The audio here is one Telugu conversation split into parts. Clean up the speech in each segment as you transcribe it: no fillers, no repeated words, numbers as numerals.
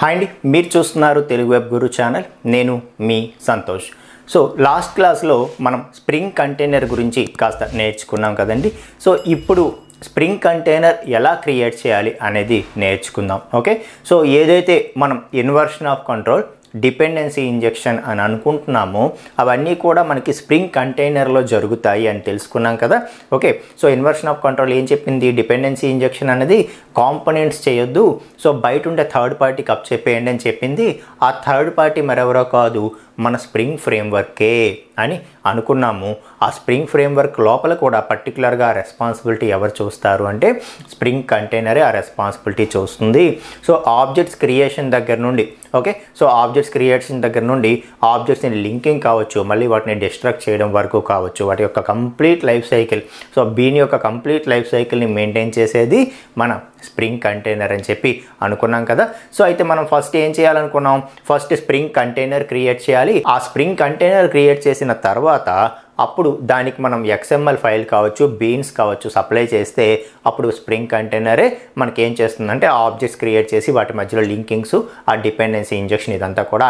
హాయ్ అండి, మీరు చూస్తున్నారు తెలుగు వెబ్ గురు ఛానల్. నేను మీ సంతోష్. సో లాస్ట్ క్లాస్లో మనం స్ప్రింగ్ కంటైనర్ గురించి కాస్త నేర్చుకున్నాం కదండి. సో ఇప్పుడు స్ప్రింగ్ కంటైనర్ ఎలా క్రియేట్ చేయాలి అనేది నేర్చుకుందాం. ఓకే, సో ఏదైతే మనం inversion of control, dependency injection అని అనుకుంటున్నామో అవన్నీ కూడా మనకి స్ప్రింగ్ కంటైనర్లో జరుగుతాయి అని తెలుసుకున్నాం కదా. Okay, so inversion of control ఏం చెప్పింది? డిపెండెన్సీ ఇంజెక్షన్ అనేది కాంపోనెంట్స్ చేయొద్దు, సో బయట ఉండే థర్డ్ పార్టీకి అప్ చెప్పేయండి అని చెప్పింది. ఆ థర్డ్ పార్టీ మరెవరో కాదు, మన స్ప్రింగ్ ఫ్రేమ్వర్కే అని అనుకున్నాము. ఆ స్ప్రింగ్ ఫ్రేమ్వర్క్ లోపల కూడా పర్టికులర్గా రెస్పాన్సిబిలిటీ ఎవరు చూస్తారు అంటే స్ప్రింగ్ కంటైనరే ఆ రెస్పాన్సిబిలిటీ చూస్తుంది. సో ఆబ్జెక్ట్స్ క్రియేషన్ దగ్గర నుండి, ఓకే, సో ఆబ్జెక్ట్స్ క్రియేషన్ దగ్గర నుండి ఆబ్జెక్ట్స్ని లింకింగ్ కావచ్చు, మళ్ళీ వాటిని డిస్ట్రక్ట్ చేయడం వరకు కావచ్చు, వాటి యొక్క కంప్లీట్ లైఫ్ సైకిల్, సో దీని యొక్క కంప్లీట్ లైఫ్ సైకిల్ని మెయింటైన్ చేసేది మన స్ప్రింగ్ కంటైనర్ అని చెప్పి అనుకున్నాం కదా. సో అయితే మనం ఫస్ట్ ఏం చేయాలనుకున్నాం? ఫస్ట్ స్ప్రింగ్ కంటైనర్ క్రియేట్ చేయాలి. ఆ స్ప్రింగ్ కంటైనర్ క్రియేట్ చేసిన తర్వాత అప్పుడు దానికి మనం XML ఫైల్ కావచ్చు, బీన్స్ కావచ్చు సప్లై చేస్తే అప్పుడు స్ప్రింగ్ కంటైనరే మనకి ఏం చేస్తుందంటే ఆబ్జెక్ట్స్ క్రియేట్ చేసి వాటి మధ్యలో లింకింగ్స్, ఆ డిపెండెన్సీ ఇంజెక్షన్ ఇదంతా కూడా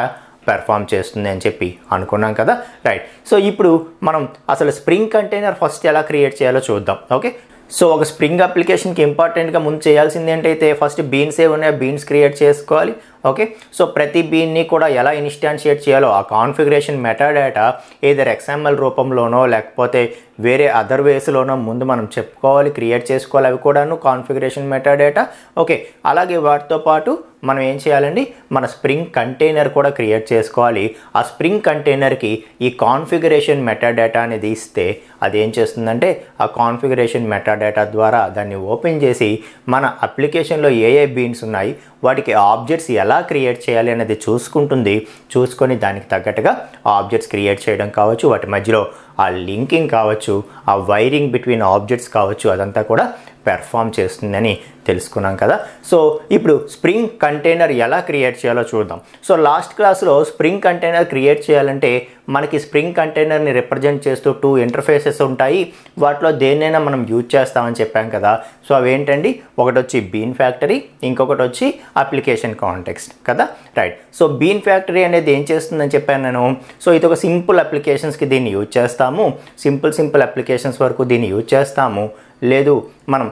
పెర్ఫామ్ చేస్తుంది అని చెప్పి అనుకున్నాం కదా. రైట్, సో ఇప్పుడు మనం అసలు స్ప్రింగ్ కంటైనర్ ఫస్ట్ ఎలా క్రియేట్ చేయాలో చూద్దాం. ఓకే, సో ఒక స్ప్రింగ్ అప్లికేషన్కి ఇంపార్టెంట్గా ముందు చేయాల్సింది ఏంటైతే ఫస్ట్ బీన్స్ ఉన్నాయో బీన్స్ క్రియేట్ చేసుకోవాలి. ఓకే, సో ప్రతి బీన్ని కూడా ఎలా ఇన్స్టాన్షియేట్ చేయాలో ఆ కాన్ఫిగరేషన్ మెటాడేటా ఏదర్ XML రూపంలోనో లేకపోతే వేరే అదర్ వేస్లోనో ముందు మనం చెప్పుకోవాలి, క్రియేట్ చేసుకోవాలి. అవి కూడాను కాన్ఫిగరేషన్ మెటాడేటా. ఓకే, అలాగే వాటితో పాటు మనం ఏం చేయాలండి, మన స్ప్రింగ్ కంటైనర్ కూడా క్రియేట్ చేసుకోవాలి. ఆ స్ప్రింగ్ కంటైనర్కి ఈ కాన్ఫిగరేషన్ మెటాడేటా అనేది ఇస్తే అది ఏం చేస్తుందంటే ఆ కాన్ఫిగరేషన్ మెటాడేటా ద్వారా దాన్ని ఓపెన్ చేసి మన అప్లికేషన్లో ఏ బీన్స్ ఉన్నాయి వాటికి ఆబ్జెక్ట్స్ ఎలా క్రియేట్ చేయాలి అనేది చూసుకుంటుంది. చూసుకొని దానికి తగ్గట్టుగా ఆబ్జెక్ట్స్ క్రియేట్ చేయడం కావచ్చు, వాటి మధ్యలో ఆ లింకింగ్ కావచ్చు, ఆ వైరింగ్ బిట్వీన్ ఆబ్జెక్ట్స్ కావచ్చు, అదంతా కూడా పెర్ఫామ్ చేస్తుందని తెలుసుకున్నాం కదా. సో ఇప్పుడు స్ప్రింగ్ కంటైనర్ ఎలా క్రియేట్ చేయాలో చూద్దాం. సో లాస్ట్ క్లాస్లో స్ప్రింగ్ కంటైనర్ క్రియేట్ చేయాలంటే మనకి స్ప్రింగ్ కంటైనర్ని రిప్రజెంట్ చేస్తూ 2 ఇంటర్ఫేసెస్ ఉంటాయి. వాటిలో దేన్నైనా మనం యూజ్ చేస్తామని చెప్పాం కదా. సో అవేంటండి, ఒకటి వచ్చి బీన్ ఫ్యాక్టరీ, ఇంకొకటి వచ్చి అప్లికేషన్ కాంటెక్స్ట్ కదా. రైట్, సో బీన్ ఫ్యాక్టరీ అనేది ఏం చేస్తుందని చెప్పాను నేను. సో ఇది ఒక సింపుల్ అప్లికేషన్స్కి దీన్ని యూజ్ చేస్తాము, సింపుల్ అప్లికేషన్స్ వరకు దీన్ని యూజ్ చేస్తాము. లేదు మనం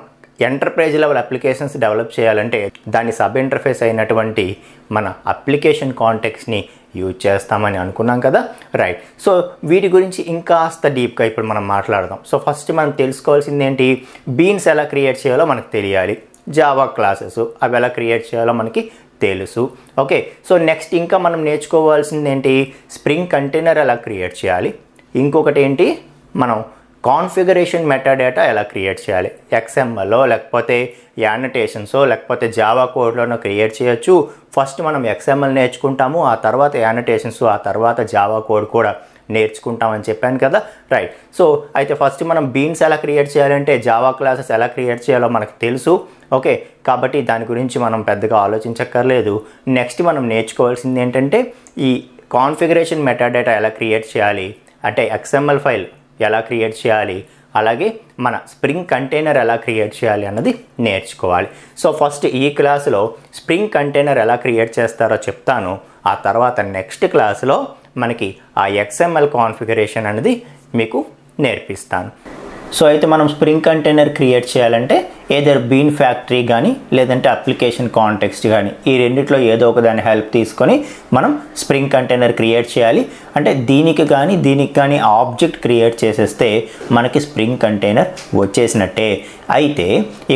ఎంటర్ప్రైజ్ లెవెల్ అప్లికేషన్స్ డెవలప్ చేయాలంటే దాని సబ్ ఇంటర్ఫేస్ అయినటువంటి మన అప్లికేషన్ కాంటెక్స్ని యూజ్ చేస్తామని అనుకున్నాం కదా. రైట్, సో వీటి గురించి ఇంకాస్త డీప్గా ఇప్పుడు మనం మాట్లాడదాం. సో ఫస్ట్ మనం తెలుసుకోవాల్సింది ఏంటి, బీన్స్ ఎలా క్రియేట్ చేయాలో మనకు తెలియాలి, జావా క్లాసెస్ అవి ఎలా క్రియేట్ చేయాలో మనకి తెలుసు. ఓకే, సో నెక్స్ట్ ఇంకా మనం నేర్చుకోవాల్సింది ఏంటి, స్ప్రింగ్ కంటైనర్ ఎలా క్రియేట్ చేయాలి, ఇంకొకటి ఏంటి మనం కాన్ఫిగరేషన్ మెటాడేటా ఎలా క్రియేట్ చేయాలి. XMLలో లేకపోతే యానటేషన్సో లేకపోతే జావా కోడ్లోనో క్రియేట్ చేయొచ్చు. ఫస్ట్ మనం XML నేర్చుకుంటాము, ఆ తర్వాత యానటేషన్స్, ఆ తర్వాత జావా కోడ్ కూడా నేర్చుకుంటామని చెప్పాను కదా. రైట్, సో అయితే ఫస్ట్ మనం బీన్స్ ఎలా క్రియేట్ చేయాలంటే జావా క్లాసెస్ ఎలా క్రియేట్ చేయాలో మనకు తెలుసు. ఓకే, కాబట్టి దాని గురించి మనం పెద్దగా ఆలోచించక్కర్లేదు. నెక్స్ట్ మనం నేర్చుకోవాల్సింది ఏంటంటే ఈ కాన్ఫిగరేషన్ మెటాడేటా ఎలా క్రియేట్ చేయాలి, అంటే XML ఫైల్ ఎలా క్రియేట్ చేయాలి, అలాగే మన స్ప్రింగ్ కంటైనర్ ఎలా క్రియేట్ చేయాలి అన్నది నేర్చుకోవాలి. సో ఫస్ట్ ఈ క్లాసులో స్ప్రింగ్ కంటైనర్ ఎలా క్రియేట్ చేస్తారో చెప్తాను. ఆ తర్వాత నెక్స్ట్ క్లాసులో మనకి ఆ XML కాన్ఫిగరేషన్ అనేది మీకు నేర్పిస్తాను. సో అయితే మనం స్ప్రింగ్ కంటైనర్ క్రియేట్ చేయాలంటే ఏదర్ బీన్ ఫ్యాక్టరీ కానీ లేదంటే అప్లికేషన్ కాంటెక్స్ట్ కానీ ఈ రెండిట్లో ఏదో ఒక దాని హెల్ప్ తీసుకొని మనం స్ప్రింగ్ కంటైనర్ క్రియేట్ చేయాలి. అంటే దీనికి కానీ ఆబ్జెక్ట్ క్రియేట్ చేసేస్తే మనకి స్ప్రింగ్ కంటైనర్ వచ్చేసినట్టే. అయితే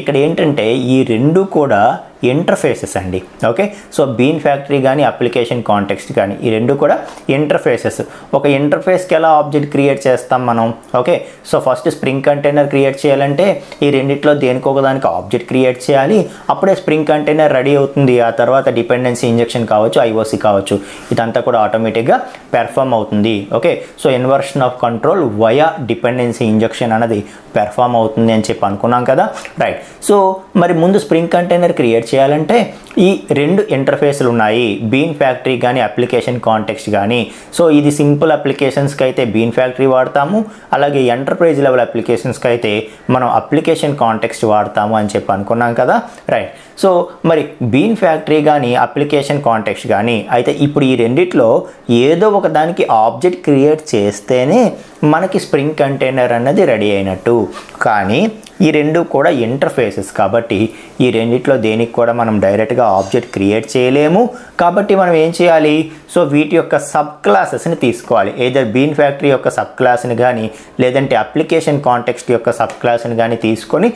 ఇక్కడ ఏంటంటే ఈ రెండు కూడా ఇంటర్ఫేసెస్ అండి. ఓకే, సో బీన్ ఫ్యాక్టరీ కానీ అప్లికేషన్ కాంటెక్స్ట్ కానీ ఈ రెండు కూడా ఇంటర్ఫేసెస్. ఒక ఇంటర్ఫేస్కి ఎలా ఆబ్జెక్ట్ క్రియేట్ చేస్తాం మనం? Okay, so first spring container create చేయాలంటే ఈ రెండిట్లో దేనికొకదానికి ఆబ్జెక్ట్ క్రియేట్ చేయాలి, అప్పుడే స్ప్రింగ్ కంటైనర్ రెడీ అవుతుంది. ఆ తర్వాత డిపెండెన్సీ ఇంజెక్షన్ కావచ్చు, IOC కావచ్చు, ఇదంతా కూడా ఆటోమేటిక్గా పెర్ఫామ్ పెర్ఫామ్ అవుతుంది. Okay, so inversion of control via dependency injection అనేది పెర్ఫామ్ అవుతుంది అని చెప్పి అనుకున్నాం కదా. రైట్, సో మరి ముందు స్ప్రింగ్ కంటైనర్ క్రియేట్ చేయాలంటే ఈ రెండు ఇంటర్ఫేస్లు ఉన్నాయి, బీన్ ఫ్యాక్టరీ కానీ అప్లికేషన్ కాంటెక్స్ట్ కానీ. సో ఇది సింపుల్ అప్లికేషన్స్కి అయితే బీన్ ఫ్యాక్టరీ వాడతాము, అలాగే ఎంటర్ప్రైజ్ లెవెల్ అప్లికేషన్స్కి అయితే మనం అప్లికేషన్ కాంటెక్స్ట్ వాడతాము అని చెప్పి అనుకున్నాం కదా. రైట్, సో మరి బీన్ ఫ్యాక్టరీ కానీ అప్లికేషన్ కాంటెక్స్ట్ కానీ అయితే ఇప్పుడు ఈ రెండిట్లో ఏదో ఒక దానికి ఆబ్జెక్ట్ క్రియేట్ చేస్తేనే మనకి స్ప్రింగ్ కంటైనర్ అన్నది రెడీ అయినట్టు. కానీ ఈ రెండు కూడా ఇంటర్ఫేసెస్ కాబట్టి ఈ రెండిట్లో దేనికి కూడా మనం డైరెక్ట్గా ఆబ్జెక్ట్ క్రియేట్ చేయలేము. కాబట్టి మనం ఏం చేయాలి, సో వీటి యొక్క సబ్ క్లాసెస్ని తీసుకోవాలి. ఏదర్ బీన్ ఫ్యాక్టరీ యొక్క సబ్ క్లాస్ని కానీ లేదంటే అప్లికేషన్ కాంటెక్స్ట్ యొక్క సబ్ క్లాస్ని కానీ తీసుకొని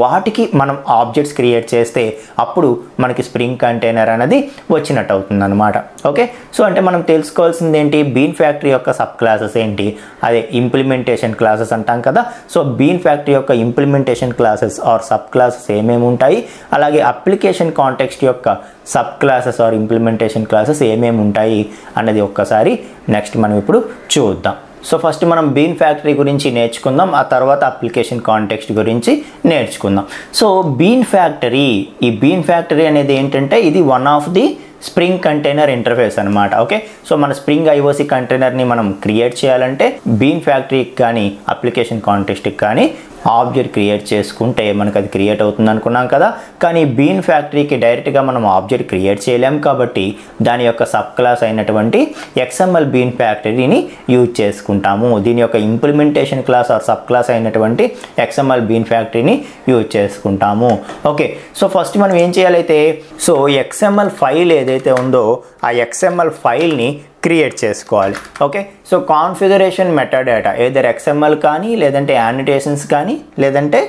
వాటికి మనం ఆబ్జెక్ట్స్ క్రియేట్ చేస్తే అప్పుడు మనకి స్ప్రింగ్ కంటైనర్ అనేది వచ్చినట్టు అవుతుంది అనమాట. ఓకే, సో అంటే మనం తెలుసుకోవాల్సింది ఏంటి, బీన్ ఫ్యాక్టరీ యొక్క సబ్ క్లాసెస్ ఏంటి, అదే ఇంప్లిమెంటేషన్ క్లాసెస్ అంటాం కదా. సో బీన్ ఫ్యాక్టరీ యొక్క implementation classes or sub classes ఏమేమి ఉంటాయి, అలాగే అప్లికేషన్ కాంటెక్స్ట్ యొక్క sub classes or implementation classes ఏమేమి ఉంటాయి అన్నది ఒక్కసారి నెక్స్ట్ మనం ఇప్పుడు చూద్దాం. సో ఫస్ట్ మనం బీన్ ఫ్యాక్టరీ గురించి నేర్చుకుందాం, ఆ తర్వాత అప్లికేషన్ కాంటెక్స్ట్ గురించి నేర్చుకుందాం. సో బీన్ ఫ్యాక్టరీ, ఈ బీన్ ఫ్యాక్టరీ అనేది ఏంటంటే ఇది one of the Spring container interface అనమాట. ఓకే, సో మన స్ప్రింగ్ ఐఓసి కంటైనర్ని మనం క్రియేట్ చేయాలంటే బీన్ ఫ్యాక్టరీకి కానీ అప్లికేషన్ కాంటెక్స్ట్కి కానీ ఆబ్జెక్ట్ క్రియేట్ చేసుకుంటే మనకు అది క్రియేట్ అవుతుంది అనుకున్నాం కదా. కానీ బీన్ ఫ్యాక్టరీకి డైరెక్ట్గా మనం ఆబ్జెక్ట్ క్రియేట్ చేయలేం కాబట్టి దాని యొక్క సబ్ క్లాస్ అయినటువంటి XML బీన్ ఫ్యాక్టరీని యూజ్ చేసుకుంటాము. దీని యొక్క implementation class or sub class అయినటువంటి XML బీన్ ఫ్యాక్టరీని యూజ్ చేసుకుంటాము. ఓకే, సో ఫస్ట్ మనం ఏం చేయాలైతే, సో XML ఫైల్ ఏదైతే ఉందో ఆ XML ఫైల్ని క్రియేట్ చేసుకోవాలి. Okay, so configuration metadata either XML కానీ లేదంటే యానిటేషన్స్ కానీ లేదంటే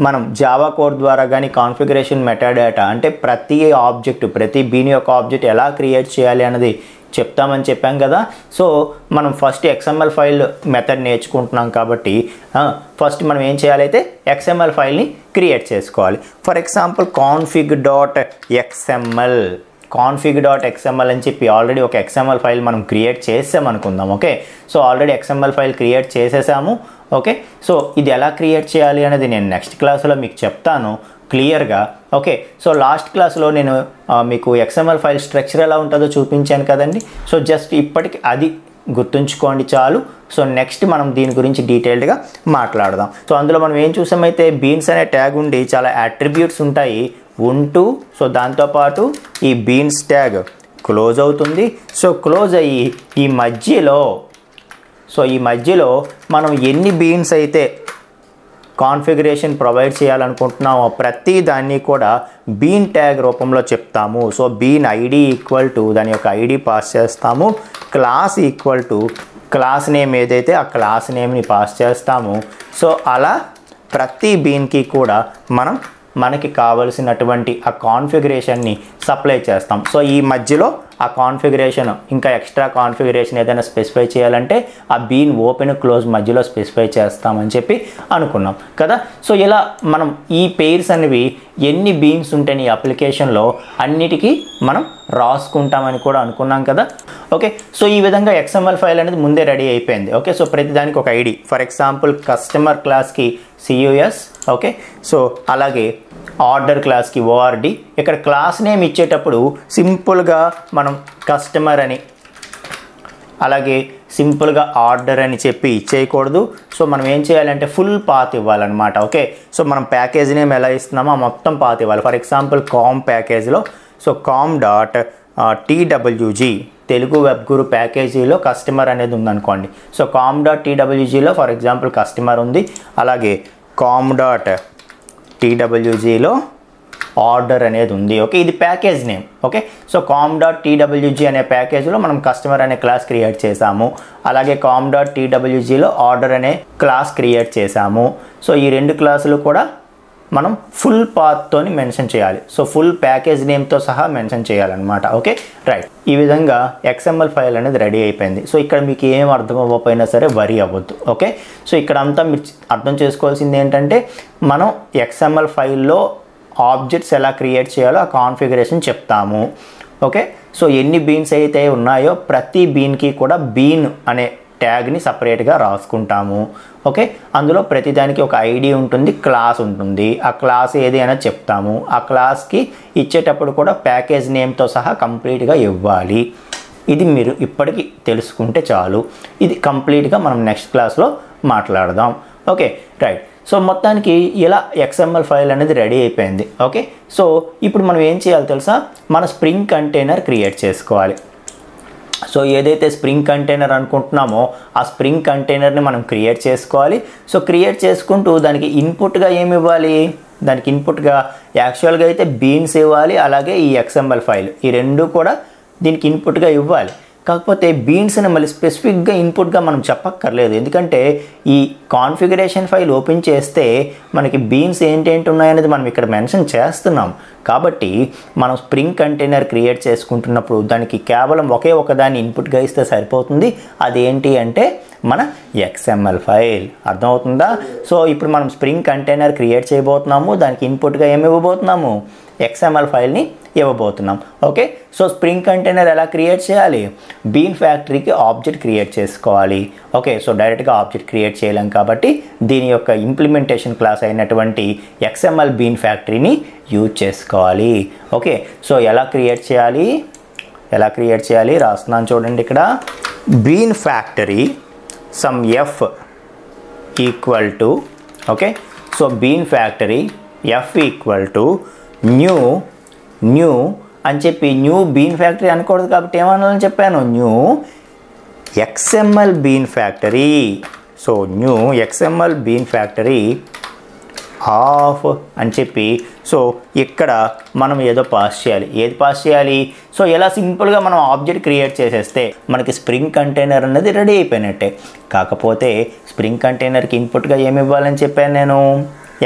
మనం జావా కోడ్ ద్వారా కానీ కాన్ఫిగరేషన్ మెటాడేటా అంటే ప్రతి ఆబ్జెక్ట్ ప్రతి బీన్ యొక్క ఆబ్జెక్ట్ ఎలా క్రియేట్ చేయాలి అన్నది చెప్తామని చెప్పాం కదా. సో మనం ఫస్ట్ XML ఫైల్ మెథడ్ నేర్చుకుంటున్నాం కాబట్టి ఫస్ట్ మనం ఏం చేయాలైతే XML ఫైల్ని క్రియేట్ చేసుకోవాలి. ఫర్ ఎగ్జాంపుల్ config.xml అని చెప్పి ఆల్రెడీ ఒక XML ఫైల్ మనం క్రియేట్ చేసామనుకుందాం. Okay, so already XML file create చేసేసాము. ఓకే, సో ఇది ఎలా క్రియేట్ చేయాలి అనేది నేను నెక్స్ట్ క్లాస్లో మీకు చెప్తాను క్లియర్గా. ఓకే, సో లాస్ట్ క్లాస్లో నేను మీకు XML ఫైల్ స్ట్రక్చర్ ఎలా ఉంటుందో చూపించాను కదండి. సో జస్ట్ ఇప్పటికి అది గుర్తుంచుకోండి చాలు. సో నెక్స్ట్ మనం దీని గురించి డీటెయిల్డ్గా మాట్లాడదాం. సో అందులో మనం ఏం చూసామైతే బీన్స్ అనే ట్యాగ్ ఉండి చాలా అట్రిబ్యూట్స్ ఉంటాయి ఉంటూ, సో దాంతోపాటు ఈ బీన్స్ ట్యాగ్ క్లోజ్ అవుతుంది. సో క్లోజ్ అయ్యి ఈ మధ్యలో మనం ఎన్ని బీన్స్ అయితే కాన్ఫిగరేషన్ ప్రొవైడ్ చేయాలనుకుంటున్నామో ప్రతి దాన్ని కూడా బీన్ ట్యాగ్ రూపంలో చెప్తాము. So bean ID equal to దాని యొక్క ఐడి పాస్ చేస్తాము, class equal to class name ఏదైతే ఆ క్లాస్ నేమ్ని పాస్ చేస్తాము. సో అలా ప్రతి బీన్కి కూడా మనకి కావలసినటువంటి ఆ కాన్ఫిగరేషన్ని సప్లై చేస్తాం. సో ఈ మధ్యలో ఆ కాన్ఫిగరేషన్ ఇంకా ఎక్స్ట్రా కాన్ఫిగరేషన్ ఏదైనా స్పెసిఫై చేయాలంటే ఆ బీన్ ఓపెన్ క్లోజ్ మధ్యలో స్పెసిఫై చేస్తామని చెప్పి అనుకున్నాం కదా. సో ఇలా మనం ఈ పెయిర్స్ అనేవి ఎన్ని బీన్స్ ఉంటాయి ఈ అప్లికేషన్లో అన్నిటికీ మనం రాసుకుంటామని కూడా అనుకున్నాం కదా. ఓకే, సో ఈ విధంగా XML ఫైల్ అనేది ముందే రెడీ అయిపోయింది. ఓకే, సో ప్రతి దానికి ఒక ఐడి, ఫర్ ఎగ్జాంపుల్ కస్టమర్ క్లాస్కి CUS. ఓకే, సో అలాగే ఆర్డర్ క్లాస్కి ORD. ఇక్కడ క్లాస్ నేమ్ ఇచ్చేటప్పుడు సింపుల్గా మనం కస్టమర్ అని అలాగే సింపుల్గా ఆర్డర్ అని చెప్పి ఇచ్చేయకూడదు. సో మనం ఏం చేయాలంటే ఫుల్ పాత్ ఇవ్వాలన్నమాట. ఓకే, సో మనం ప్యాకేజ్ నేమ్ ఎలా ఇస్తున్నామో మొత్తం పాత్ ఇవ్వాలి. ఫర్ ఎగ్జాంపుల్ కామ్ ప్యాకేజ్లో so com.twg Telugu web Guru ప్యాకేజీలో కస్టమర్ అనేది ఉందనుకోండి. సో com.twgలో ఫర్ ఎగ్జాంపుల్ కస్టమర్ ఉంది, అలాగే com.twgలో ఆర్డర్ అనేది ఉంది. ఓకే, ఇది package name. Okay, so com.twg అనే ప్యాకేజ్లో మనం కస్టమర్ అనే క్లాస్ క్రియేట్ చేసాము, అలాగే com.twgలో ఆర్డర్ అనే క్లాస్ క్రియేట్ చేసాము. సో ఈ రెండు క్లాసులు కూడా మనం ఫుల్ పాత్తోని మెన్షన్ చేయాలి. సో ఫుల్ ప్యాకేజ్ నేమ్తో సహా మెన్షన్ చేయాలన్నమాట. Okay, right. ఈ విధంగా XML ఫైల్ అనేది రెడీ అయిపోయింది. సో ఇక్కడ మీకు ఏం అర్థం అవ్వకపోయినా సరే వరి అవ్వద్దు. ఓకే, సో ఇక్కడ అంతా మీరు అర్థం చేసుకోవాల్సింది ఏంటంటే మనం XML ఫైల్లో ఆబ్జెక్ట్స్ ఎలా క్రియేట్ చేయాలో ఆ కాన్ఫిగరేషన్ చెప్తాము. ఓకే, సో ఎన్ని బీన్స్ అయితే ఉన్నాయో ప్రతి బీన్కి కూడా బీన్ అనే ట్యాగ్ని సపరేట్గా రాసుకుంటాము. ఓకే, అందులో ప్రతిదానికి ఒక ఐడి ఉంటుంది, క్లాస్ ఉంటుంది. ఆ క్లాస్ ఏది అనేది చెప్తాము. ఆ క్లాస్కి ఇచ్చేటప్పుడు కూడా ప్యాకేజ్ నేమ్తో సహా కంప్లీట్గా ఇవ్వాలి. ఇది మీరు ఇప్పటికీ తెలుసుకుంటే చాలు. ఇది కంప్లీట్గా మనం నెక్స్ట్ క్లాస్లో మాట్లాడదాం. Okay, right. సో మొత్తానికి ఇలా XML ఫైల్ అనేది రెడీ అయిపోయింది. ఓకే, సో ఇప్పుడు మనం ఏం చేయాలి తెలుసా, మన స్ప్రింగ్ కంటైనర్ క్రియేట్ చేసుకోవాలి. సో ఏదైతే స్ప్రింగ్ కంటైనర్ అనుకుంటున్నామో ఆ స్ప్రింగ్ కంటైనర్ని మనం క్రియేట్ చేసుకోవాలి. సో క్రియేట్ చేసుకుంటూ దానికి ఇన్పుట్గా ఏమి ఇవ్వాలి, దానికి ఇన్పుట్గా యాక్చువల్గా అయితే బీన్స్ ఇవ్వాలి, అలాగే ఈ XML ఫైల్, ఈ రెండు కూడా దీనికి ఇన్పుట్గా ఇవ్వాలి. కాకపోతే బీన్స్ని మళ్ళీ స్పెసిఫిక్గా ఇన్పుట్గా మనం చెప్పక్కర్లేదు, ఎందుకంటే ఈ కాన్ఫిగరేషన్ ఫైల్ ఓపెన్ చేస్తే మనకి బీన్స్ ఏంటేంటి ఉన్నాయనేది మనం ఇక్కడ మెన్షన్ చేస్తున్నాం. కాబట్టి మనం స్ప్రింగ్ కంటైనర్ క్రియేట్ చేసుకుంటున్నప్పుడు దానికి కేవలం ఒకే ఒకదాన్ని ఇన్పుట్గా ఇస్తే సరిపోతుంది. అదేంటి అంటే మన XML ఫైల్. అర్థమవుతుందా? సో ఇప్పుడు మనం స్ప్రింగ్ కంటైనర్ క్రియేట్ చేయబోతున్నాము, దానికి ఇన్పుట్గా ఏమి ఇవ్వబోతున్నాము, XML ఫైల్ని ఇవ్వబోతున్నాం. ఓకే, సో స్ప్రింగ్ కంటైనర్ ఎలా క్రియేట్ చేయాలి, బీన్ ఫ్యాక్టరీకి ఆబ్జెక్ట్ క్రియేట్ చేసుకోవాలి. ఓకే, సో డైరెక్ట్గా ఆబ్జెక్ట్ క్రియేట్ చేయలేం కాబట్టి దీని యొక్క ఇంప్లిమెంటేషన్ క్లాస్ అయినటువంటి XML బీన్ ఫ్యాక్టరీని యూజ్ చేసుకోవాలి. ఓకే, సో ఎలా క్రియేట్ చేయాలి రాస్తున్నాను చూడండి. ఇక్కడ bean factory some F equal to, okay, so bean factory F equal to new అని చెప్పి, న్యూ బీన్ ఫ్యాక్టరీ అనకూడదు కాబట్టి ఏమనాలని చెప్పాను, new XML bean factory. So new XML bean factory of అని చెప్పి, సో ఇక్కడ మనం ఏదో పాస్ చేయాలి. ఏది పాస్ చేయాలి, సో ఎలా సింపుల్గా మనం ఆబ్జెక్ట్ క్రియేట్ చేసేస్తే మనకి స్ప్రింగ్ కంటైనర్ అనేది రెడీ అయిపోయినట్టే. కాకపోతే స్ప్రింగ్ కంటైనర్కి ఇన్పుట్గా ఏమి ఇవ్వాలని చెప్పాను నేను,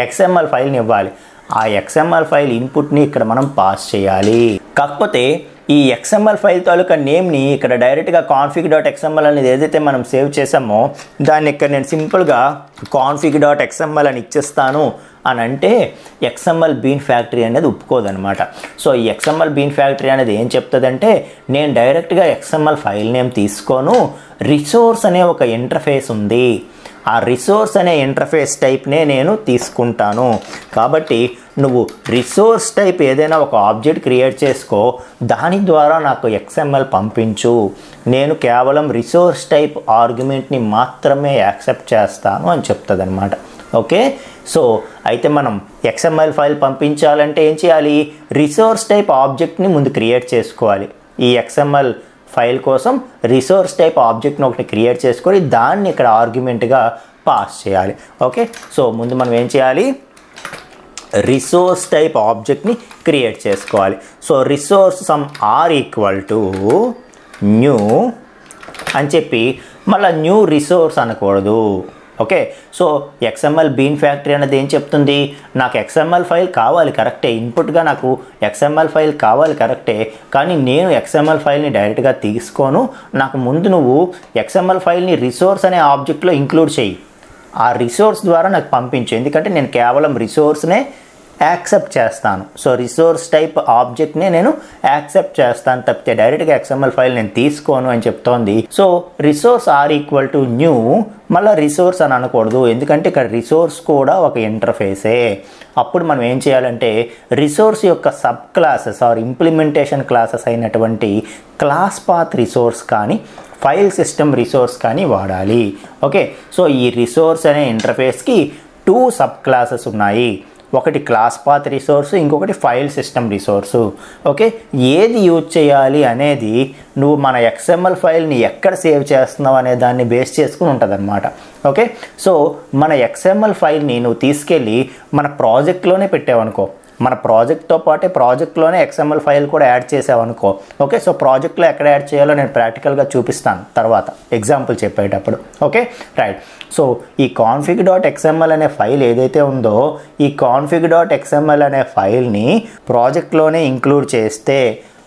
XML ఫైల్ని ఇవ్వాలి. ఆ XML ఫైల్ ఇన్పుట్ని ఇక్కడ మనం పాస్ చేయాలి. కాకపోతే ఈ XML ఫైల్ తాలూకా నేమ్ని ఇక్కడ డైరెక్ట్గా config.xml అనేది ఏదైతే మనం సేవ్ చేసామో దాన్ని ఇక్కడ నేను సింపుల్గా config.xml అని ఇచ్చేస్తాను అని అంటే XML బీన్ ఫ్యాక్టరీ అనేది ఒప్పుకోదనమాట. సో ఈ XML బీన్ ఫ్యాక్టరీ అనేది ఏం చెప్తుందంటే, నేను డైరెక్ట్గా XML ఫైల్ నేమ్ తీసుకోను, రిసోర్స్ అనే ఒక ఇంటర్ఫేస్ ఉంది, ఆ రిసోర్స్ అనే ఇంటర్ఫేస్ టైప్నే నేను తీసుకుంటాను. కాబట్టి నువ్వు రిసోర్స్ టైప్ ఏదైనా ఒక ఆబ్జెక్ట్ క్రియేట్ చేసుకో, దాని ద్వారా నాకు XML పంపించు, నేను కేవలం రిసోర్స్ టైప్ ఆర్గ్యుమెంట్ని మాత్రమే యాక్సెప్ట్ చేస్తాను అని చెప్తుంది అనమాట. ఓకే, సో అయితే మనం XML ఫైల్ పంపించాలంటే ఏం చేయాలి, రిసోర్స్ టైప్ ఆబ్జెక్ట్ని ముందు క్రియేట్ చేసుకోవాలి. ఈ XML ఫైల్ కోసం రిసోర్స్ టైప్ ఆబ్జెక్ట్ని ఒకటి క్రియేట్ చేసుకొని దాన్ని ఇక్కడ ఆర్గ్యుమెంట్గా పాస్ చేయాలి. ఓకే, సో ముందు మనం ఏం చేయాలి, రిసోర్స్ టైప్ ఆబ్జెక్ట్ని క్రియేట్ చేసుకోవాలి. So resource some R equal to new అని చెప్పి, మళ్ళీ న్యూ రిసోర్స్ అనకూడదు. Okay, so XML bean factory అనేది ఏం చెప్తుంది, నాకు XML ఫైల్ కావాలి కరెక్టే, ఇన్పుట్గా నాకు XML ఫైల్ కావాలి కరెక్టే, కానీ నేను XML ఫైల్ని డైరెక్ట్గా తీసుకోను, నాకు ముందు నువ్వు XML ఫైల్ని రిసోర్స్ అనే ఆబ్జెక్ట్లో ఇంక్లూడ్ చేయి, ఆ రిసోర్స్ ద్వారా నాకు పంపించు, ఎందుకంటే నేను కేవలం రిసోర్స్నే యాక్సెప్ట్ చేస్తాను. సో రిసోర్స్ టైప్ ఆబ్జెక్ట్ని నేను యాక్సెప్ట్ చేస్తాను తప్పితే డైరెక్ట్గా XML ఫైల్ నేను తీసుకోను అని చెప్తోంది. So resource R equal to new, మళ్ళీ రిసోర్స్ అని అనకూడదు, ఎందుకంటే ఇక్కడ రిసోర్స్ కూడా ఒక ఇంటర్ఫేసే. అప్పుడు మనం ఏం చేయాలంటే రిసోర్స్ యొక్క sub classes or implementation classes అయినటువంటి క్లాస్ పాత్ రిసోర్స్ కానీ ఫైల్ సిస్టమ్ రిసోర్స్ కానీ వాడాలి. ఓకే, సో ఈ రిసోర్స్ అనే ఇంటర్ఫేస్కి 2 సబ్ క్లాసెస్ ఉన్నాయి, ఒకటి క్లాస్ పాత్ రిసోర్స్, ఇంకొకటి ఫైల్ సిస్టమ్ రిసోర్సు. ఓకే, ఏది యూజ్ చేయాలి అనేది నువ్వు మన XML ఫైల్ని ఎక్కడ సేవ్ చేస్తున్నావు అనే దాన్ని బేస్ చేసుకుని ఉంటుంది అనమాట. ఓకే, సో మన XML ఫైల్ని నువ్వు తీసుకెళ్ళి మన ప్రాజెక్ట్లోనే పెట్టావనుకో, మన ప్రాజెక్ట్తో పాటే ప్రాజెక్ట్లోనే XML ఫైల్ కూడా యాడ్ చేసావనుకో. ఓకే, సో ప్రాజెక్ట్లో ఎక్కడ యాడ్ చేయాలో నేను ప్రాక్టికల్గా చూపిస్తాను తర్వాత ఎగ్జాంపుల్ చెప్పేటప్పుడు. Okay, right. సో ఈ config.xml అనే ఫైల్ ఏదైతే ఉందో ఈ config.xml అనే ఫైల్ని ప్రాజెక్ట్లోనే ఇంక్లూడ్ చేస్తే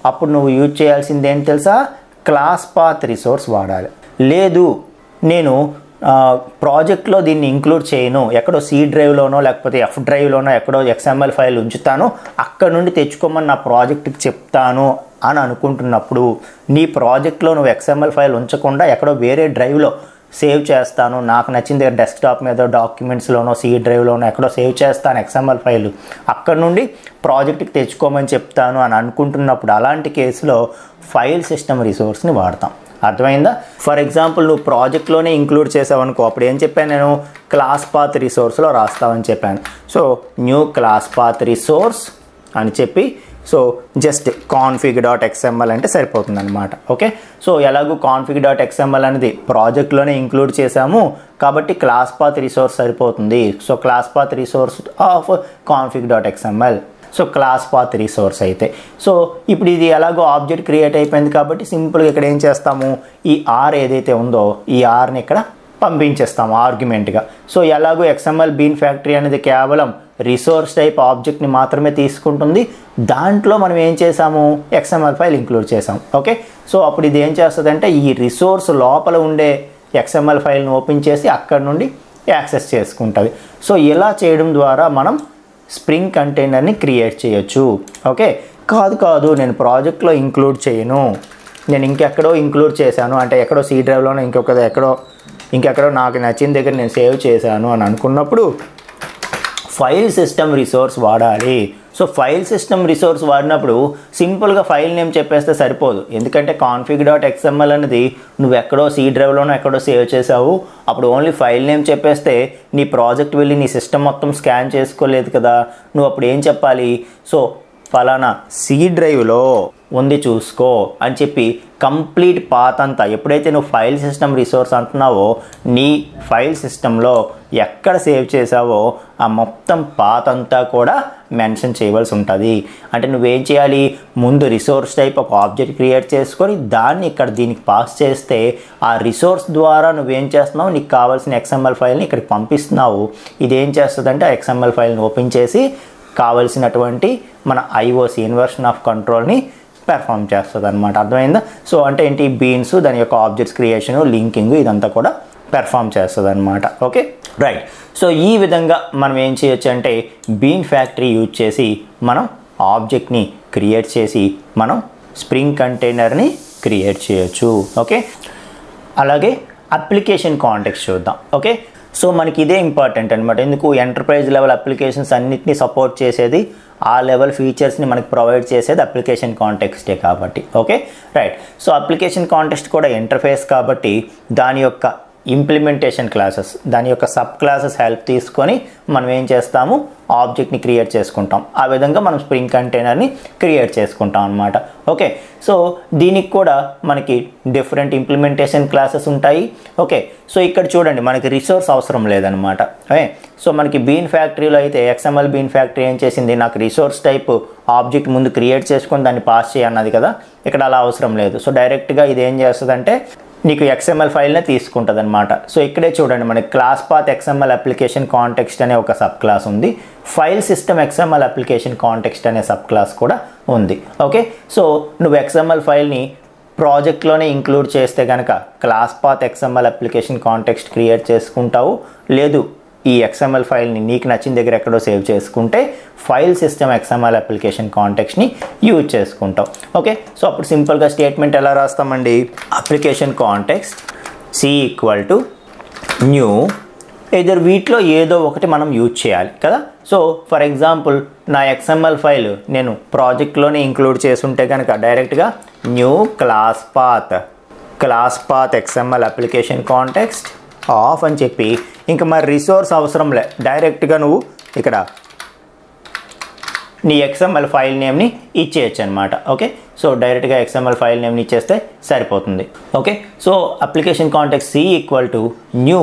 అప్పుడు నువ్వు యూజ్ చేయాల్సింది ఏంటి తెలుసా, క్లాస్ పాత్ రిసోర్స్ వాడాలి. లేదు నేను ప్రాజెక్ట్లో దీన్ని ఇంక్లూడ్ చేయను, ఎక్కడో సి డ్రైవ్లోనో లేకపోతే ఎఫ్ డ్రైవ్లోనో ఎక్కడో XML ఫైల్ ఉంచుతాను, అక్కడ నుండి తెచ్చుకోమని నా ప్రాజెక్ట్కి చెప్తాను అని అనుకుంటున్నప్పుడు నీ ప్రాజెక్ట్లో నువ్వు XML ఫైల్ ఉంచకుండా ఎక్కడో వేరే డ్రైవ్లో సేవ్ చేస్తాను, నాకు నచ్చిన దగ్గర డెస్క్టాప్ మీద డాక్యుమెంట్స్లోనో సి డ్రైవ్లోనో ఎక్కడో సేవ్ చేస్తాను XML ఫైల్, అక్కడ నుండి ప్రాజెక్ట్కి తెచ్చుకోమని చెప్తాను అని అనుకుంటున్నప్పుడు అలాంటి కేసులో ఫైల్ సిస్టమ్ రిసోర్స్ని వాడతాం. అర్థమైందా? ఫర్ ఎగ్జాంపుల్ నువ్వు ప్రాజెక్ట్లోనే ఇంక్లూడ్ చేసావనుకో, అప్పుడు ఏం చెప్పాను నేను, క్లాస్ పాత్ రిసోర్స్లో రాస్తావని చెప్పాను. So new class path resource అని చెప్పి సో జస్ట్ config.xml అంటే సరిపోతుంది అనమాట. ఓకే, సో ఎలాగూ config.xml అనేది ప్రాజెక్ట్లోనే ఇంక్లూడ్ చేసాము కాబట్టి క్లాస్ పాత్ రిసోర్స్ సరిపోతుంది. So class path resource of config.xml. So class path resource అయితే సో ఇప్పుడు ఇది ఎలాగో ఆబ్జెక్ట్ క్రియేట్ అయిపోయింది కాబట్టి సింపుల్గా ఇక్కడ ఏం చేస్తాము, ఈ ఆర్ ఏదైతే ఉందో ఈ ఆర్ని ఇక్కడ పంపించేస్తాము ఆర్గ్యుమెంట్గా. సో ఎలాగో XML బీన్ ఫ్యాక్టరీ అనేది కేవలం రిసోర్స్ టైప్ ఆబ్జెక్ట్ని మాత్రమే తీసుకుంటుంది, దాంట్లో మనం ఏం చేసాము, XML ఫైల్ ఇంక్లూడ్ చేసాం. ఓకే, సో అప్పుడు ఇది ఏం చేస్తుందంటే ఈ రిసోర్స్ లోపల ఉండే XML ఫైల్ని ఓపెన్ చేసి అక్కడ నుండి యాక్సెస్ చేసుకుంటుంది. సో ఇలా చేయడం ద్వారా మనం స్ప్రింగ్ కంటైనర్ని క్రియేట్ చేయొచ్చు. ఓకే, కాదు నేను ప్రాజెక్ట్లో ఇంక్లూడ్ చేయను, నేను ఇంకెక్కడో ఇంక్లూడ్ చేశాను అంటే ఎక్కడో సి డ్రైవ్లోనో ఇంకెక్కడో నాకు నచ్చిన దగ్గర నేను సేవ్ చేశాను అని అనుకున్నప్పుడు ఫైల్ సిస్టమ్ రిసోర్స్ వాడాలి. సో ఫైల్ సిస్టమ్ రిసోర్స్ వాడినప్పుడు సింపుల్గా ఫైల్ నేమ్ చెప్పేస్తే సరిపోదు, ఎందుకంటే config.xml అనేది నువ్వు ఎక్కడో సి డ్రైవ్లోనో ఎక్కడో సేవ్ చేసావు, అప్పుడు ఓన్లీ ఫైల్ నేమ్ చెప్పేస్తే నీ ప్రాజెక్ట్ వెళ్ళి నీ సిస్టమ్ మొత్తం స్కాన్ చేసుకోలేదు కదా. నువ్వు అప్పుడు ఏం చెప్పాలి, సో ఫలానా సి డ్రైవ్లో ఉంది చూసుకో అని చెప్పి కంప్లీట్ పాత్ అంతా, ఎప్పుడైతే నువ్వు ఫైల్ సిస్టమ్ రిసోర్స్ అంటున్నావో నీ ఫైల్ సిస్టంలో ఎక్కడ సేవ్ చేసావో ఆ మొత్తం పాత్ అంతా కూడా మెన్షన్ చేయవలసి ఉంటుంది. అంటే నువ్వేం చేయాలి, ముందు రిసోర్స్ టైప్ ఒక ఆబ్జెక్ట్ క్రియేట్ చేసుకొని దాన్ని ఇక్కడ దీనికి పాస్ చేస్తే ఆ రిసోర్స్ ద్వారా నువ్వేం చేస్తున్నావు, నీకు కావాల్సిన XML ఫైల్ని ఇక్కడికి పంపిస్తున్నావు. ఇదేం చేస్తుందంటే ఆ XML ఫైల్ని ఓపెన్ చేసి కావలసినటువంటి మన IOC ఇన్వర్షన్ ఆఫ్ కంట్రోల్ని పెర్ఫామ్ చేస్తుంది అనమాట. అర్థమైందా? సో అంటే ఏంటి, బీన్స్ దాని యొక్క ఆబ్జెక్ట్స్ క్రియేషను లింకింగ్ ఇదంతా కూడా పెర్ఫామ్ చేస్తుంది అనమాట. Okay, right. సో ఈ విధంగా మనం ఏం చేయొచ్చు అంటే బీన్ ఫ్యాక్టరీ యూజ్ చేసి మనం ఆబ్జెక్ట్ని క్రియేట్ చేసి మనం స్ప్రింగ్ కంటైనర్ని క్రియేట్ చేయొచ్చు. ఓకే, అలాగే అప్లికేషన్ కాంటెక్స్ట్ చూద్దాం. ఓకే, సో మనకి ఇదే ఇంపార్టెంట్ అనమాట. ఎందుకు, ఎంటర్ప్రైజ్ లెవెల్ అప్లికేషన్స్ అన్నిటినీ సపోర్ట్ చేసేది, ఆ లెవెల్ ఫీచర్స్ని మనకి ప్రొవైడ్ చేసేది అప్లికేషన్ కాంటెక్స్టే కాబట్టి. Okay, right. So application context కూడా ఇంటర్ఫేస్ కాబట్టి దాని యొక్క ఇంప్లిమెంటేషన్ క్లాసెస్, దాని యొక్క సబ్ క్లాసెస్ హెల్ప్ తీసుకొని మనం ఏం చేస్తాము, ఆబ్జెక్ట్ని క్రియేట్ చేసుకుంటాం. ఆ విధంగా మనం స్ప్రింగ్ కంటైనర్ని క్రియేట్ చేసుకుంటాం అనమాట. ఓకే, సో దీనికి కూడా మనకి డిఫరెంట్ ఇంప్లిమెంటేషన్ క్లాసెస్ ఉంటాయి. ఓకే, సో ఇక్కడ చూడండి మనకి రిసోర్స్ అవసరం లేదనమాట. సో మనకి బీన్ ఫ్యాక్టరీలో అయితే XML బీన్ ఫ్యాక్టరీ ఏం చేసింది, నాకు రిసోర్స్ టైప్ ఆబ్జెక్ట్ ముందు క్రియేట్ చేసుకొని దాన్ని పాస్ చేయన్నది కదా. ఇక్కడ అలా అవసరం లేదు. సో డైరెక్ట్గా ఇది ఏం చేస్తుందంటే నీకు XML ఫైల్నే తీసుకుంటుంది అనమాట. సో ఇక్కడే చూడండి మనకి class path XML application context అనే ఒక సబ్ క్లాస్ ఉంది, file system XML application context అనే సబ్ క్లాస్ కూడా ఉంది. ఓకే, సో నువ్వు XML ఫైల్ని ప్రాజెక్ట్లోనే ఇంక్లూడ్ చేస్తే కనుక class path XML application context create చేసుకుంటావు, లేదు ఈ XML ఫైల్ని నీకు నచ్చిన దగ్గర ఎక్కడో సేవ్ చేసుకుంటే ఫైల్ సిస్టమ్ XML అప్లికేషన్ కాంటెక్స్ట్ని యూజ్ చేసుకుంటావు. ఓకే, సో అప్పుడు సింపుల్గా స్టేట్మెంట్ ఎలా రాస్తామండి, అప్లికేషన్ కాంటెక్స్ట్ C = న్యూ, ఇద్దరు వీటిలో ఏదో ఒకటి మనం యూజ్ చేయాలి కదా. సో ఫర్ ఎగ్జాంపుల్ నా XML ఫైల్ నేను ప్రాజెక్ట్లోనే ఇంక్లూడ్ చేసుంటే కనుక డైరెక్ట్గా new class path XML application context of అని చెప్పి ఇంకా మరి రిసోర్స్ అవసరం లే, డైరెక్ట్గా నువ్వు ఇక్కడ నీ XML ఫైల్ నేమ్ని ఇచ్చేయచ్చు అనమాట. ఓకే, సో డైరెక్ట్గా XML ఫైల్ నేమ్ని ఇచ్చేస్తే సరిపోతుంది. Okay, so application context C = new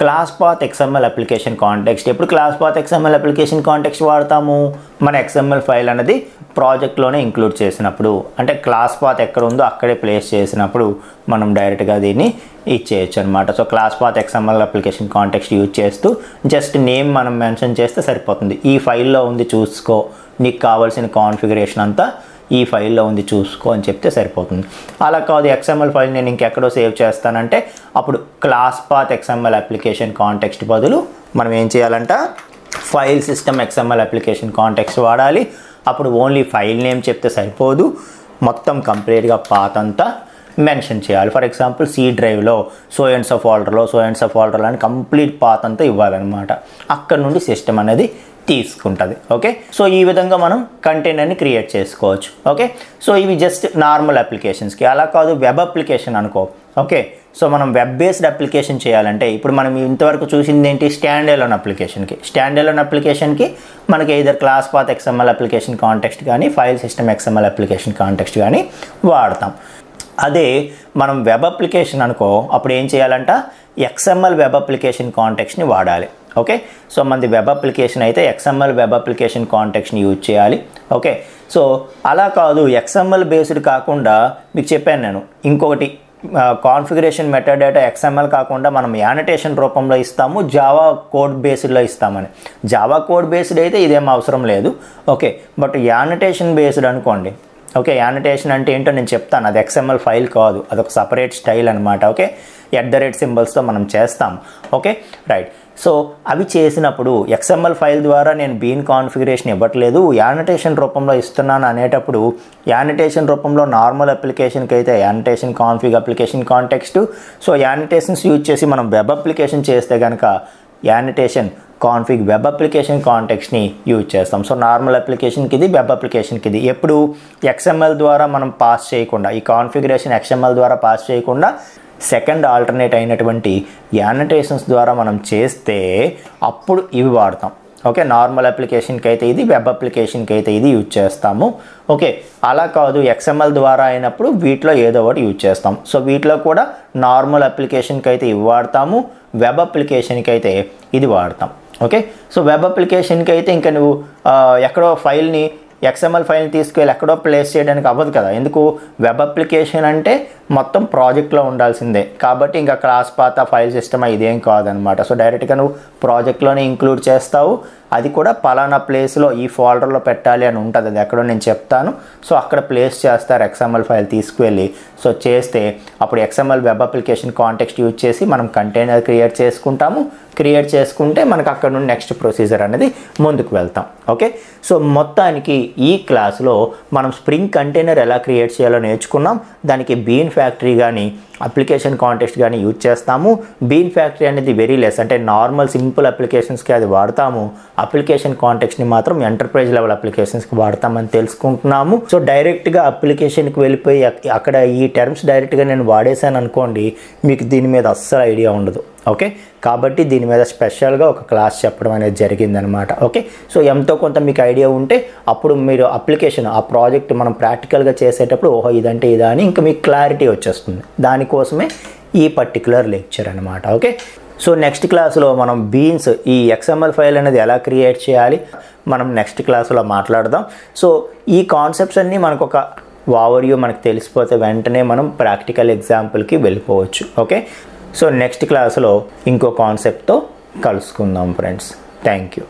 class path XML application context. ఎప్పుడు class path XML application context వాడతాము, మన XML ఫైల్ అనేది ప్రాజెక్ట్లోనే ఇంక్లూడ్ చేసినప్పుడు, అంటే క్లాస్ పాత్ ఎక్కడ ఉందో అక్కడే ప్లేస్ చేసినప్పుడు మనం డైరెక్ట్గా దీన్ని ఇచ్చేయచ్చు అనమాట. So class path XML application context use చేస్తూ జస్ట్ నేమ్ మనం మెన్షన్ చేస్తే సరిపోతుంది. ఈ ఫైల్లో ఉంది చూసుకో, నీకు కావాల్సిన కాన్ఫిగరేషన్ అంతా ఈ ఫైల్లో ఉంది చూసుకో అని చెప్తే సరిపోతుంది. అలా కాదు XML ఫైల్ నేను ఇంకెక్కడో సేవ్ చేస్తానంటే అప్పుడు class path XML application context బదులు మనం ఏం చేయాలంట file system XML application context వాడాలి. అప్పుడు ఓన్లీ ఫైల్ నేమ్ చెప్తే సరిపోదు, మొత్తం కంప్లీట్గా పాత్ అంతా మెన్షన్ చేయాలి. ఫర్ ఎగ్జాంపుల్ సి డ్రైవ్లో సో అండ్స్ ఆఫ్ ఫోల్డర్లో అని కంప్లీట్ పాత్ అంతా ఇవ్వాలన్నమాట. అక్కడ నుండి సిస్టమ్ అనేది తీసుకుంటుంది. ఓకే, సో ఈ విధంగా మనం కంటైనర్ని క్రియేట్ చేసుకోవచ్చు. ఓకే, సో ఇవి జస్ట్ నార్మల్ అప్లికేషన్స్కి. అలా కాదు వెబ్ అప్లికేషన్ అనుకో. ఓకే, సో మనం వెబ్ బేస్డ్ అప్లికేషన్ చేయాలంటే ఇప్పుడు మనం ఇంతవరకు చూసింది ఏంటి, స్టాండ్ అలోన్ అప్లికేషన్కి మనకి either class path XML application context కానీ file system XML application context కానీ వాడతాం. అదే మనం వెబ్ అప్లికేషన్ అనుకో అప్పుడు ఏం చేయాలంట XML వెబ్ అప్లికేషన్ కాంటెక్స్ట్ని వాడాలి. ఓకే, సో మనది వెబ్ అప్లికేషన్ అయితే XML వెబ్ అప్లికేషన్ కాంటెక్స్ట్ని యూజ్ చేయాలి. ఓకే, సో అలా కాదు XML బేస్డ్ కాకుండా మీకు చెప్పాను నేను ఇంకొకటి కాన్ఫిగరేషన్ మెటాడేటా XML కాకుండా మనం యానటేషన్ రూపంలో ఇస్తాము, జావా కోడ్ బేస్డ్లో ఇస్తామని. జావా కోడ్ బేస్డ్ అయితే ఇదేం అవసరం లేదు. ఓకే, బట్ యానటేషన్ బేస్డ్ అనుకోండి. ఓకే, యానటేషన్ అంటే ఏంటో నేను చెప్తాను. అది XML ఫైల్ కాదు, అదొక సపరేట్ స్టైల్ అనమాట. ఓకే, @సింబల్స్తో మనం చేస్తాం. Okay, right. సో అవి చేసినప్పుడు XML ఫైల్ ద్వారా నేను బీన్ కాన్ఫిగరేషన్ ఇవ్వట్లేదు, యానటేషన్ రూపంలో ఇస్తున్నాను అనేటప్పుడు యానటేషన్ రూపంలో నార్మల్ అప్లికేషన్కి అయితే annotation config application context. So annotations use చేసి మనం వెబ్ అప్లికేషన్ చేస్తే కనుక యానటేషన్ కాన్ఫిగ్ వెబ్ అప్లికేషన్ కాంటెక్స్ట్ని యూజ్ చేస్తాం. సో నార్మల్ అప్లికేషన్కి ఇది, వెబ్ అప్లికేషన్కి ఇది. ఎప్పుడు XML ద్వారా మనం పాస్ చేయకుండా, ఈ కాన్ఫిగరేషన్ XML ద్వారా పాస్ చేయకుండా సెకండ్ ఆల్టర్నేట్ అయినటువంటి యానటేషన్స్ ద్వారా మనం చేస్తే అప్పుడు ఇవి వాడతాం. ఓకే, నార్మల్ అప్లికేషన్కి అయితే ఇది, వెబ్ అప్లికేషన్కి అయితే ఇది యూజ్ చేస్తాము. ఓకే, అలా కాదు XML ద్వారా అయినప్పుడు వీటిలో ఏదో ఒకటి యూజ్ చేస్తాం. సో వీటిలో కూడా నార్మల్ అప్లికేషన్కి అయితే ఇవి వాడతాము, వెబ్ అప్లికేషన్కి అయితే ఇది వాడతాం. ఓకే, సో వెబ్ అప్లికేషన్కి అయితే ఇంకా నువ్వు ఎక్కడో ఫైల్ని XML ఫైల్ని తీసుకెళ్ళి ఎక్కడో ప్లేస్ చేయడానికి అవ్వదు కదా. ఎందుకు, వెబ్ అప్లికేషన్ అంటే మొత్తం ప్రాజెక్ట్లో ఉండాల్సిందే కాబట్టి ఇంకా క్లాస్ పాత ఫైల్ సిస్టమ్ ఇదేం కాదనమాట. సో డైరెక్ట్గా నువ్వు ప్రాజెక్ట్లోనే ఇంక్లూడ్ చేస్తావు, అది కూడా పలానా ప్లేస్లో ఈ ఫోల్డర్లో పెట్టాలి అని ఉంటుంది. అది ఎక్కడో నేను చెప్తాను. సో అక్కడ ప్లేస్ చేస్తారు XML ఫైల్ తీసుకువెళ్ళి. సో చేస్తే అప్పుడు XML web application context use చేసి మనం కంటైనర్ క్రియేట్ చేసుకుంటాము. క్రియేట్ చేసుకుంటే మనకు అక్కడ నుండి నెక్స్ట్ ప్రొసీజర్ అనేది ముందుకు వెళ్తాం. ఓకే, సో మొత్తానికి ఈ క్లాస్లో మనం స్ప్రింగ్ కంటైనర్ ఎలా క్రియేట్ చేయాలో నేర్చుకున్నాం. దానికి బీన్ ఫ్యాక్టరీ కానీ అప్లికేషన్ కాంటెక్స్ట్ కానీ యూజ్ చేస్తాము. బీన్ ఫ్యాక్టరీ అనేది వెరీ లెస్, అంటే నార్మల్ సింపుల్ అప్లికేషన్స్కి అది వాడతాము. అప్లికేషన్ కాంటెక్స్ట్ని మాత్రం ఎంటర్ప్రైజ్ లెవెల్ అప్లికేషన్స్కి వాడతామని తెలుసుకుంటున్నాము. సో డైరెక్ట్గా అప్లికేషన్కి వెళ్ళిపోయి అక్కడ ఈ టర్మ్స్ డైరెక్ట్గా నేను వాడేసాను అనుకోండి, మీకు దీని మీద అస్సలు ఐడియా ఉండదు. ఓకే, కాబట్టి దీని మీద స్పెషల్గా ఒక క్లాస్ చెప్పడం అనేది జరిగిందనమాట. ఓకే, సో ఎంతో కొంత మీకు ఐడియా ఉంటే అప్పుడు మీరు అప్లికేషన్ ఆ ప్రాజెక్ట్ మనం ప్రాక్టికల్గా చేసేటప్పుడు ఓహో ఇదంటే ఇదా అని ఇంకా మీకు క్లారిటీ వచ్చేస్తుంది. దానికోసమే ఈ పర్టికులర్ లెక్చర్ అనమాట. ఓకే, సో నెక్స్ట్ క్లాస్లో మనం బీన్స్ ఈ XML ఫైల్ అనేది ఎలా క్రియేట్ చేయాలి మనం నెక్స్ట్ క్లాస్లో మాట్లాడదాం. సో ఈ కాన్సెప్ట్స్ అన్నీ మనకు ఒక ఓవర్వ్యూ మనకు తెలిసిపోతే వెంటనే మనం ప్రాక్టికల్ ఎగ్జాంపుల్కి వెళ్ళిపోవచ్చు. ఓకే, సో నెక్స్ట్ క్లాస్లో ఇంకో కాన్సెప్ట్తో కలుసుకుందాం ఫ్రెండ్స్. Thank you.